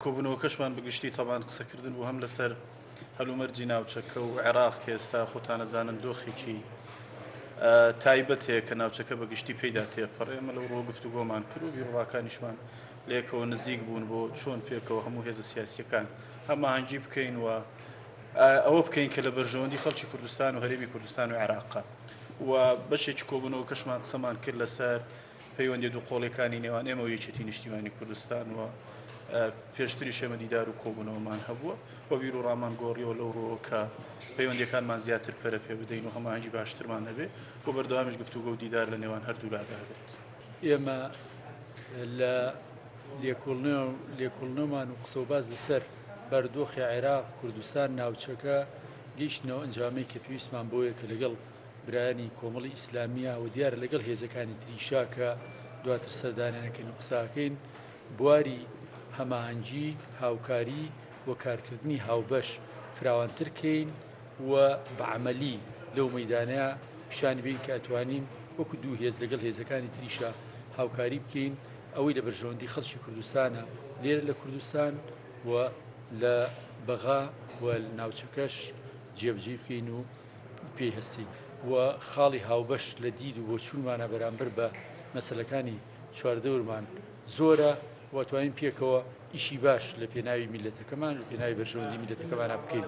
کۆبوونەوەکەشمان بگشتی تەبان قسەکردن بوو هەم لەسەر هەلومەرجی ناوچەکە و عێراق کە ئێستا خۆتانەزانن دۆخێکی تایبەتەیە کە ناوچەکە بەگشتی پێیدا تێپەڕێ ئێمە لەو ڕۆ گفتوگۆمان کرد و بیرڕاکانیشمان لێکەوە نزیک بوون بۆ چۆن پێکەوە هەموو هێزە سیاسیەکان هەماهەنگی بکەین و ئەوە بکەین کە لە بەرژەوەندی خەڵکی کوردستان و هەرێمی کوردستان و عێراقا و بەشێکی کۆبوونەوە کەشمان قسەمان کرد لەسەر پەیوەندی دوو قۆڵەکانی نێوان ئێمە و یەکێتی نیشتیمانی کوردستان و پێشتری شێمە دیدار و کۆبوونەوەمان هەبووە بۆ بیر و ڕامان گۆڕیەوە لەو ڕۆ کە پەیوەندیەکانمان زیاتر پەرە پێ بدەین و هەماهەنگی باشترمان هەبێ بۆ بەردەوامیش گفتوگۆ و دیدار لە نێوان هەردوو لادا بێت. ئێمە لە لێکۆڵنەوەمان و قسە و باز لەسەر بەردۆخی عێراق کوردستان ناوچەکە گەیشتنەوە ئەنجامەی کە پێویستمان بۆیە کە لەگەڵ برایانی کۆمەڵی ئیسلامیە و دیارە لەگەڵ هێزەکانی تریشا کە دواتر سەردانیانەکەین و قساکەین بواری هەماهەنگی هاوکاری و کارکردنی هاوبەش فراوانترکەین و بەعمەلی لەو مەیدانەیە پیشانی بین کە ئەتوانین وەکو دوو هێز لەگەڵ هێزەکانی تریشا هاوکاری بکەین ئەوەی لە بەرژەوەندی خەڵکی کوردستانە لێرە لە کوردستان و لە بەغا و ناوچەکەش جێبجێ بکەین و پێی هەستین و خاڵی هاوبەش لە دید و بۆ چوونمانە بەرامبەر بە مەسەلەکانی چواردەورمان زۆرە و توانین پێکەوە ئیشی باش لە پێناوی میلەتەکەمان و پێناوی بەرژەوەندی میلەتەکەمانە بکەین.